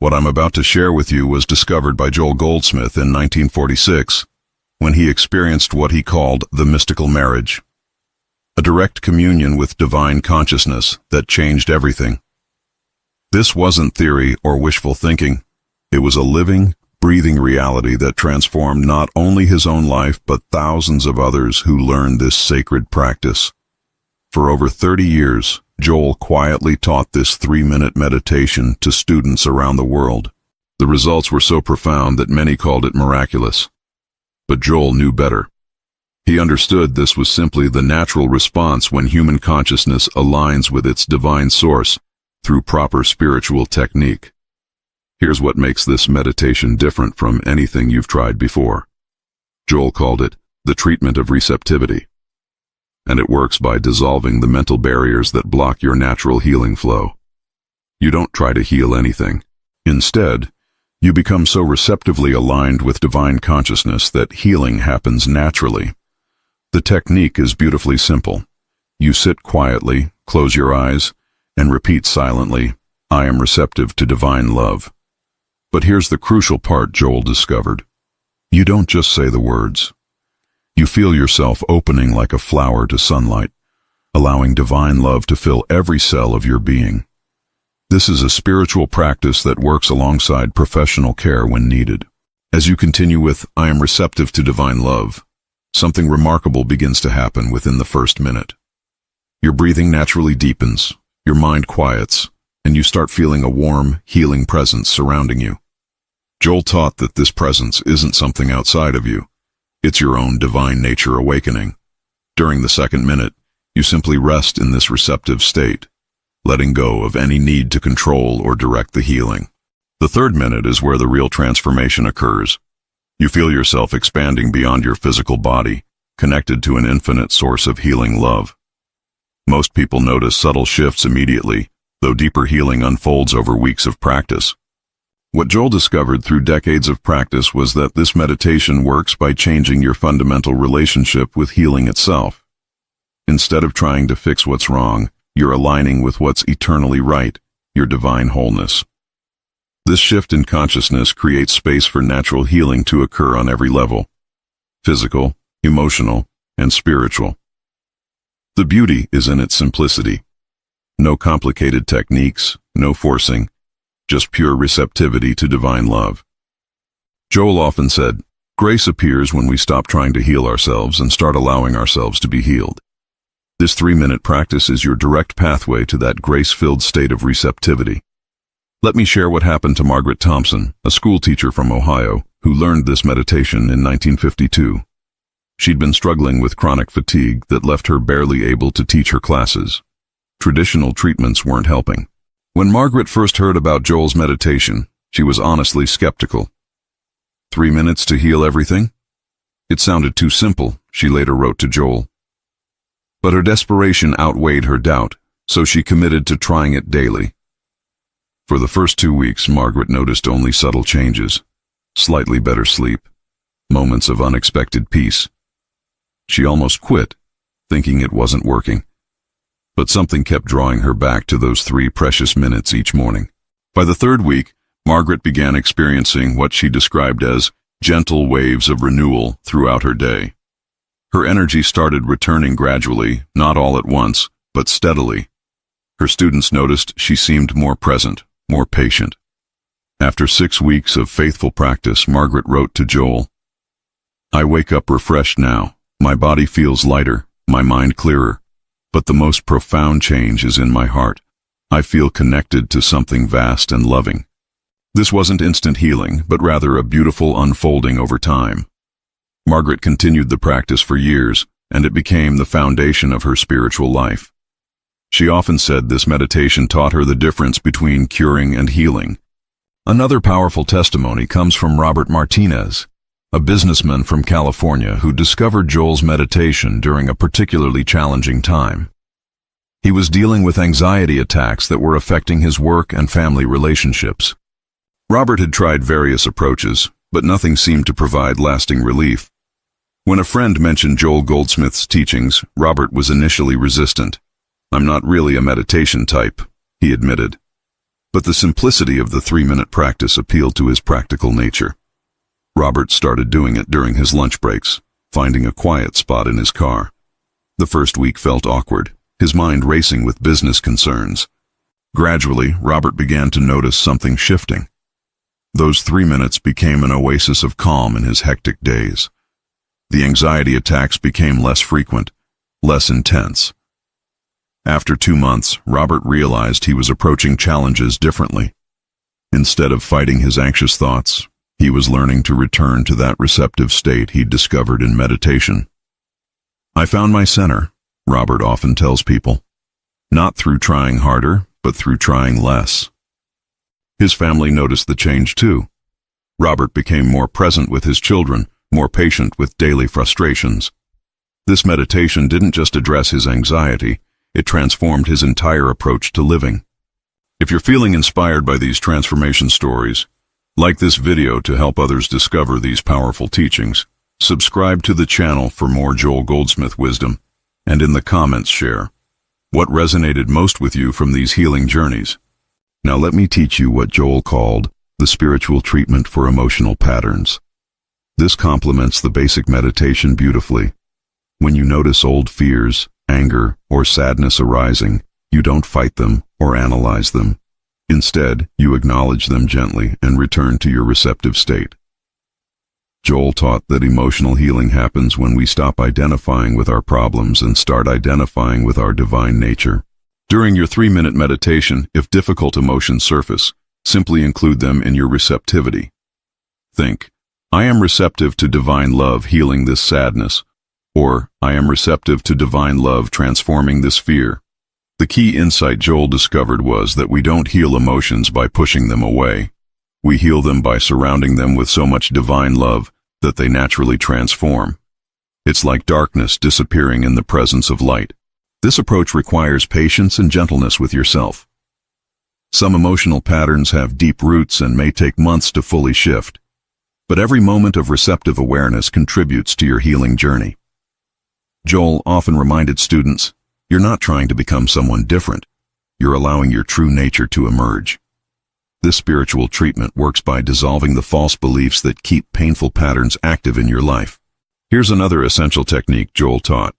What I'm about to share with you was discovered by Joel Goldsmith in 1946, when he experienced what he called the mystical marriage, a direct communion with divine consciousness that changed everything. This wasn't theory or wishful thinking. It was a living, breathing reality that transformed not only his own life but thousands of others who learned this sacred practice. For over 30 years, Joel quietly taught this 3-minute meditation to students around the world. The results were so profound that many called it miraculous. But Joel knew better. He understood this was simply the natural response when human consciousness aligns with its divine source through proper spiritual technique. Here's what makes this meditation different from anything you've tried before. Joel called it the treatment of receptivity. And it works by dissolving the mental barriers that block your natural healing flow. You don't try to heal anything. Instead, you become so receptively aligned with divine consciousness that healing happens naturally. The technique is beautifully simple. You sit quietly, close your eyes, and repeat silently, "I am receptive to divine love." But here's the crucial part Joel discovered. You don't just say the words. You feel yourself opening like a flower to sunlight, allowing divine love to fill every cell of your being. This is a spiritual practice that works alongside professional care when needed. As you continue with, "I am receptive to divine love," something remarkable begins to happen within the first minute. Your breathing naturally deepens, your mind quiets, and you start feeling a warm, healing presence surrounding you. Joel taught that this presence isn't something outside of you. It's your own divine nature awakening. During the second minute, you simply rest in this receptive state, letting go of any need to control or direct the healing. The third minute is where the real transformation occurs. You feel yourself expanding beyond your physical body, connected to an infinite source of healing love. Most people notice subtle shifts immediately, though deeper healing unfolds over weeks of practice. What Joel discovered through decades of practice was that this meditation works by changing your fundamental relationship with healing itself. Instead of trying to fix what's wrong, you're aligning with what's eternally right, your divine wholeness. This shift in consciousness creates space for natural healing to occur on every level: physical, emotional, and spiritual. The beauty is in its simplicity. No complicated techniques, no forcing, just pure receptivity to divine love. Joel often said, "Grace appears when we stop trying to heal ourselves and start allowing ourselves to be healed." This 3-minute practice is your direct pathway to that grace-filled state of receptivity. Let me share what happened to Margaret Thompson, a school teacher from Ohio, who learned this meditation in 1952. She'd been struggling with chronic fatigue that left her barely able to teach her classes. Traditional treatments weren't helping. When Margaret first heard about Joel's meditation, she was honestly skeptical. 3 minutes to heal everything? It sounded too simple, she later wrote to Joel. But her desperation outweighed her doubt, so she committed to trying it daily. For the first 2 weeks, Margaret noticed only subtle changes: slightly better sleep, moments of unexpected peace. She almost quit, thinking it wasn't working. But something kept drawing her back to those 3 precious minutes each morning. By the 3rd week, Margaret began experiencing what she described as gentle waves of renewal throughout her day. Her energy started returning gradually, not all at once, but steadily. Her students noticed she seemed more present, more patient. After 6 weeks of faithful practice, Margaret wrote to Joel, "I wake up refreshed now. My body feels lighter, my mind clearer. But the most profound change is in my heart. I feel connected to something vast and loving." This wasn't instant healing, but rather a beautiful unfolding over time. Margaret continued the practice for years, and it became the foundation of her spiritual life. She often said this meditation taught her the difference between curing and healing. Another powerful testimony comes from Robert Martinez, a businessman from California who discovered Joel's meditation during a particularly challenging time. He was dealing with anxiety attacks that were affecting his work and family relationships. Robert had tried various approaches, but nothing seemed to provide lasting relief. When a friend mentioned Joel Goldsmith's teachings, Robert was initially resistant. "I'm not really a meditation type," he admitted. But the simplicity of the 3-minute practice appealed to his practical nature. Robert started doing it during his lunch breaks, finding a quiet spot in his car. The first week felt awkward, his mind racing with business concerns. Gradually, Robert began to notice something shifting. Those 3 minutes became an oasis of calm in his hectic days. The anxiety attacks became less frequent, less intense. After 2 months, Robert realized he was approaching challenges differently. Instead of fighting his anxious thoughts, he was learning to return to that receptive state he'd discovered in meditation. "I found my center," Robert often tells people. Not through trying harder, but through trying less. His family noticed the change too. Robert became more present with his children, more patient with daily frustrations. This meditation didn't just address his anxiety, it transformed his entire approach to living. If you're feeling inspired by these transformation stories, like this video to help others discover these powerful teachings, subscribe to the channel for more Joel Goldsmith wisdom, and in the comments share what resonated most with you from these healing journeys. Now let me teach you what Joel called the spiritual treatment for emotional patterns. This complements the basic meditation beautifully. When you notice old fears, anger, or sadness arising, you don't fight them or analyze them. Instead, you acknowledge them gently and return to your receptive state. Joel taught that emotional healing happens when we stop identifying with our problems and start identifying with our divine nature. During your 3-minute meditation, if difficult emotions surface, simply include them in your receptivity. Think, "I am receptive to divine love healing this sadness," or "I am receptive to divine love transforming this fear." The key insight Joel discovered was that we don't heal emotions by pushing them away. We heal them by surrounding them with so much divine love that they naturally transform. It's like darkness disappearing in the presence of light. This approach requires patience and gentleness with yourself. Some emotional patterns have deep roots and may take months to fully shift, but every moment of receptive awareness contributes to your healing journey. Joel often reminded students, "You're not trying to become someone different. You're allowing your true nature to emerge." This spiritual treatment works by dissolving the false beliefs that keep painful patterns active in your life. Here's another essential technique Joel taught: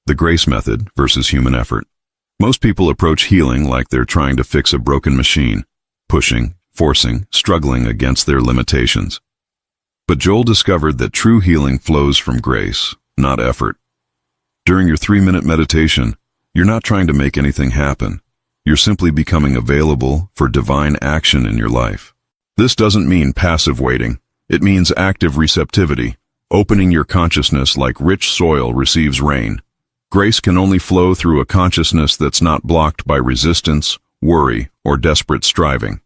the grace method versus human effort. Most people approach healing like they're trying to fix a broken machine, pushing, forcing, struggling against their limitations. But Joel discovered that true healing flows from grace, not effort. During your 3-minute meditation, you're not trying to make anything happen. You're simply becoming available for divine action in your life. This doesn't mean passive waiting. It means active receptivity, opening your consciousness like rich soil receives rain. Grace can only flow through a consciousness that's not blocked by resistance, worry, or desperate striving.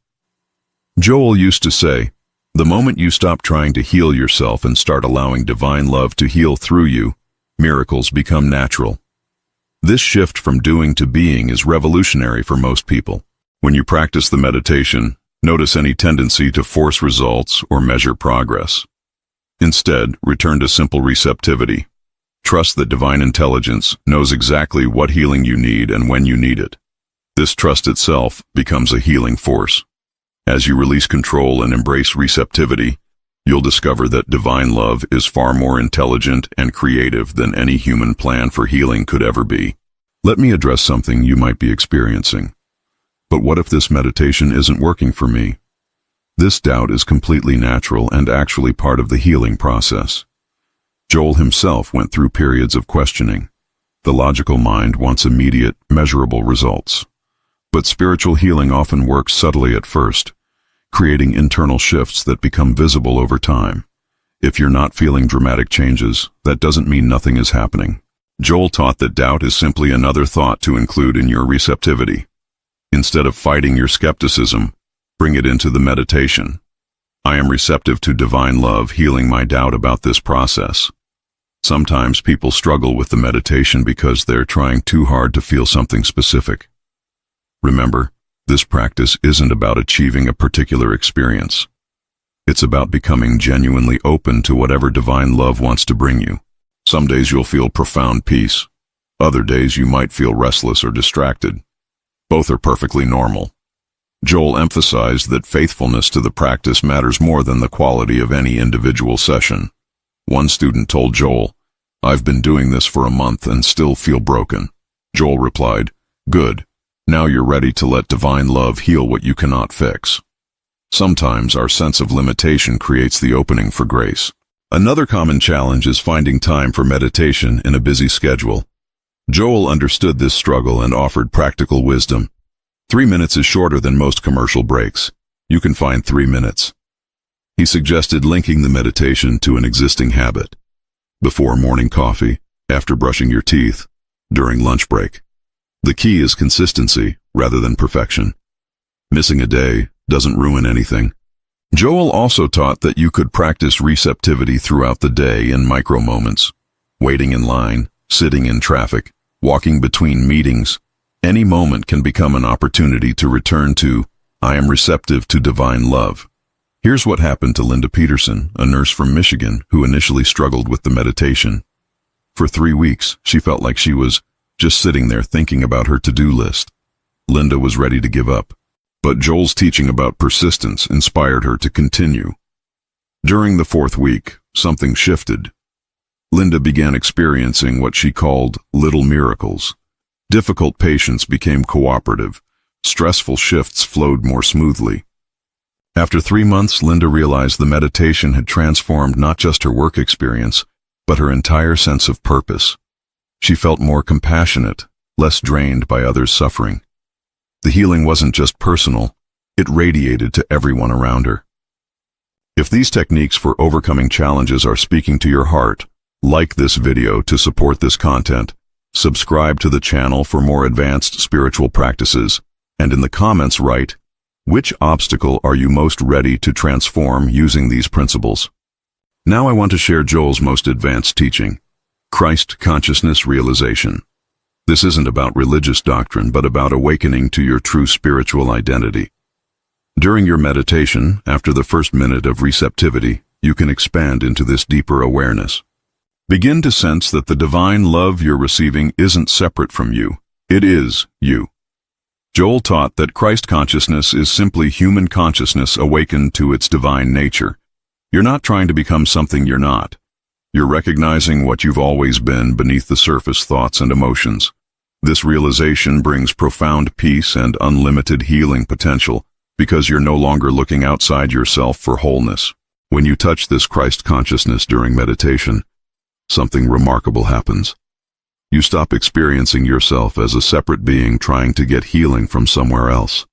Joel used to say, "The moment you stop trying to heal yourself and start allowing divine love to heal through you, miracles become natural." This shift from doing to being is revolutionary for most people. When you practice the meditation, notice any tendency to force results or measure progress. Instead, return to simple receptivity. Trust that divine intelligence knows exactly what healing you need and when you need it. This trust itself becomes a healing force. As you release control and embrace receptivity, you'll discover that divine love is far more intelligent and creative than any human plan for healing could ever be. Let me address something you might be experiencing. But what if this meditation isn't working for me? This doubt is completely natural and actually part of the healing process. Joel himself went through periods of questioning. The logical mind wants immediate, measurable results. But spiritual healing often works subtly at first, creating internal shifts that become visible over time. If you're not feeling dramatic changes, that doesn't mean nothing is happening. Joel taught that doubt is simply another thought to include in your receptivity. Instead of fighting your skepticism, bring it into the meditation. I am receptive to divine love healing my doubt about this process. Sometimes people struggle with the meditation because they're trying too hard to feel something specific. Remember, this practice isn't about achieving a particular experience. It's about becoming genuinely open to whatever divine love wants to bring you. Some days you'll feel profound peace. Other days you might feel restless or distracted. Both are perfectly normal. Joel emphasized that faithfulness to the practice matters more than the quality of any individual session. One student told Joel, "I've been doing this for a month and still feel broken." Joel replied, "Good. Now you're ready to let divine love heal what you cannot fix." Sometimes our sense of limitation creates the opening for grace. Another common challenge is finding time for meditation in a busy schedule. Joel understood this struggle and offered practical wisdom. 3 minutes is shorter than most commercial breaks. You can find 3 minutes. He suggested linking the meditation to an existing habit. Before morning coffee, after brushing your teeth, during lunch break. The key is consistency rather than perfection. Missing a day doesn't ruin anything. Joel also taught that you could practice receptivity throughout the day in micro moments. Waiting in line, sitting in traffic, walking between meetings. Any moment can become an opportunity to return to, "I am receptive to divine love." Here's what happened to Linda Peterson, a nurse from Michigan who initially struggled with the meditation. For 3 weeks, she felt like she was just sitting there thinking about her to-do list. Linda was ready to give up. But Joel's teaching about persistence inspired her to continue. During the 4th week, something shifted. Linda began experiencing what she called little miracles. Difficult patients became cooperative. Stressful shifts flowed more smoothly. After 3 months, Linda realized the meditation had transformed not just her work experience, but her entire sense of purpose. She felt more compassionate, less drained by others' suffering. The healing wasn't just personal, it radiated to everyone around her. If these techniques for overcoming challenges are speaking to your heart, like this video to support this content, subscribe to the channel for more advanced spiritual practices, and in the comments write, which obstacle are you most ready to transform using these principles? Now I want to share Joel's most advanced teaching, Christ consciousness realization. This isn't about religious doctrine, but about awakening to your true spiritual identity. During your meditation, after the first minute of receptivity, you can expand into this deeper awareness. Begin to sense that the divine love you're receiving isn't separate from you. It is you. Joel taught that Christ consciousness is simply human consciousness awakened to its divine nature. You're not trying to become something you're not. You're recognizing what you've always been beneath the surface thoughts and emotions. This realization brings profound peace and unlimited healing potential because you're no longer looking outside yourself for wholeness. When you touch this Christ consciousness during meditation, something remarkable happens. You stop experiencing yourself as a separate being trying to get healing from somewhere else.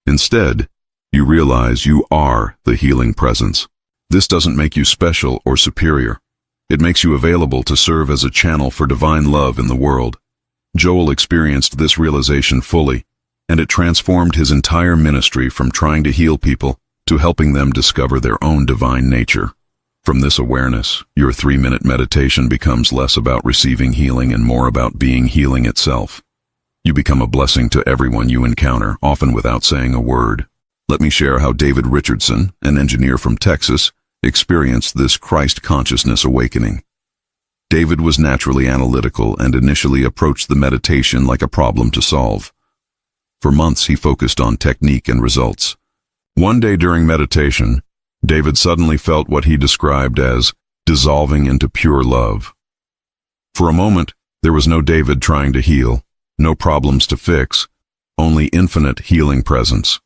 Instead, you realize you are the healing presence. This doesn't make you special or superior. It makes you available to serve as a channel for divine love in the world. Joel experienced this realization fully, and it transformed his entire ministry from trying to heal people to helping them discover their own divine nature. From this awareness, your 3-minute meditation becomes less about receiving healing and more about being healing itself. You become a blessing to everyone you encounter, often without saying a word. Let me share how David Richardson, an engineer from Texas, experienced this Christ consciousness awakening. David was naturally analytical and initially approached the meditation like a problem to solve. For months he focused on technique and results. One day during meditation, David suddenly felt what he described as dissolving into pure love. For a moment, there was no David trying to heal, no problems to fix, only infinite healing presence.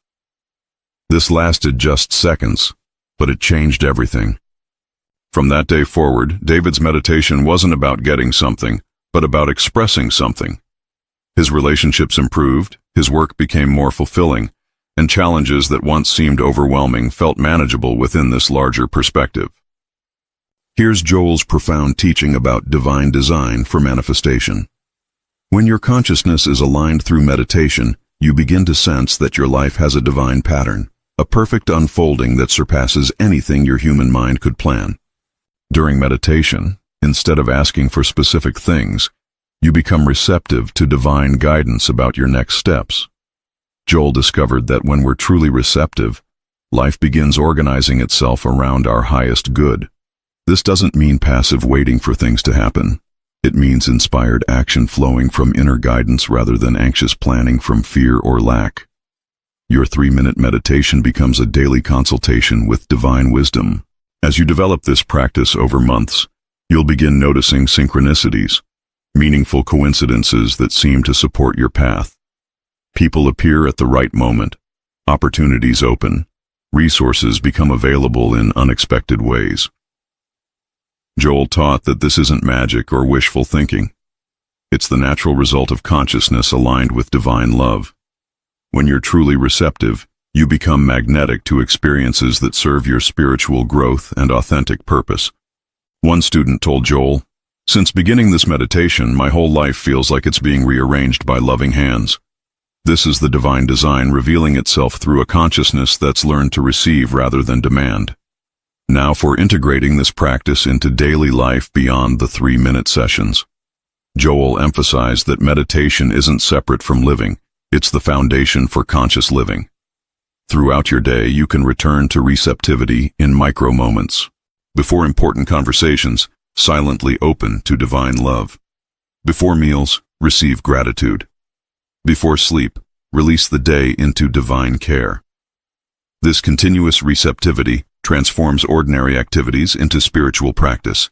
This lasted just seconds, but it changed everything. From that day forward, David's meditation wasn't about getting something, but about expressing something. His relationships improved, his work became more fulfilling, and challenges that once seemed overwhelming felt manageable within this larger perspective. Here's Joel's profound teaching about divine design for manifestation. When your consciousness is aligned through meditation, you begin to sense that your life has a divine pattern, a perfect unfolding that surpasses anything your human mind could plan. During meditation, instead of asking for specific things, you become receptive to divine guidance about your next steps. Joel discovered that when we're truly receptive, life begins organizing itself around our highest good. This doesn't mean passive waiting for things to happen. It means inspired action flowing from inner guidance rather than anxious planning from fear or lack. Your 3-minute meditation becomes a daily consultation with divine wisdom. As you develop this practice over months, you'll begin noticing synchronicities, meaningful coincidences that seem to support your path. People appear at the right moment, opportunities open, resources become available in unexpected ways. Joel taught that this isn't magic or wishful thinking. It's the natural result of consciousness aligned with divine love. When you're truly receptive, you become magnetic to experiences that serve your spiritual growth and authentic purpose. One student told Joel, "Since beginning this meditation, my whole life feels like it's being rearranged by loving hands. This is the divine design revealing itself through a consciousness that's learned to receive rather than demand." Now for integrating this practice into daily life beyond the 3-minute sessions. Joel emphasized that meditation isn't separate from living, it's the foundation for conscious living. Throughout your day, you can return to receptivity in micro moments. Before important conversations, silently open to divine love. Before meals, receive gratitude. Before sleep, release the day into divine care. This continuous receptivity transforms ordinary activities into spiritual practice.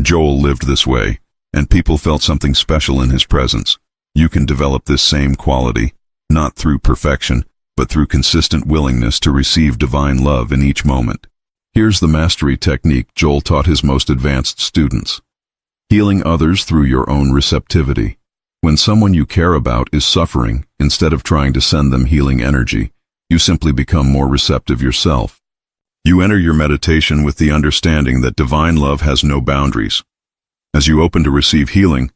Joel lived this way, and people felt something special in his presence. You can develop this same quality, not through perfection, but through consistent willingness to receive divine love in each moment. Here's the mastery technique Joel taught his most advanced students. Healing others through your own receptivity. When someone you care about is suffering, instead of trying to send them healing energy, you simply become more receptive yourself. You enter your meditation with the understanding that divine love has no boundaries. As you open to receive healing,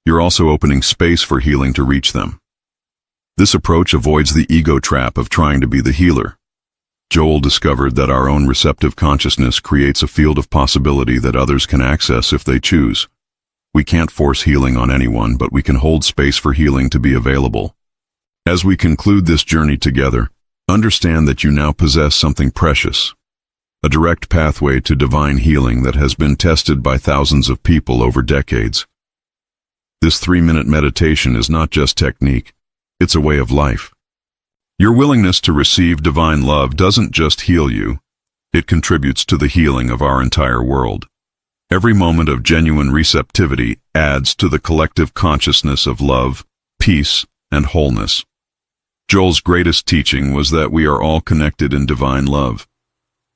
you're also opening space for healing to reach them. This approach avoids the ego trap of trying to be the healer. Joel discovered that our own receptive consciousness creates a field of possibility that others can access if they choose. We can't force healing on anyone, but we can hold space for healing to be available. As we conclude this journey together, understand that you now possess something precious. A direct pathway to divine healing that has been tested by thousands of people over decades. This 3-minute meditation is not just technique, it's a way of life. Your willingness to receive divine love doesn't just heal you, it contributes to the healing of our entire world. Every moment of genuine receptivity adds to the collective consciousness of love, peace, and wholeness. Joel's greatest teaching was that we are all connected in divine love.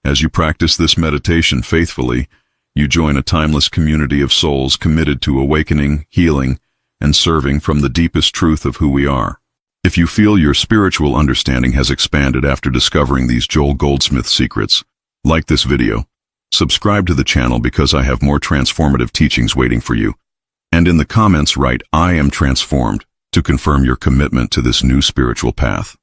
As you practice this meditation faithfully, you join a timeless community of souls committed to awakening, healing, and serving from the deepest truth of who we are. If you feel your spiritual understanding has expanded after discovering these Joel Goldsmith secrets, like this video, subscribe to the channel because I have more transformative teachings waiting for you, and in the comments write "I am transformed" to confirm your commitment to this new spiritual path.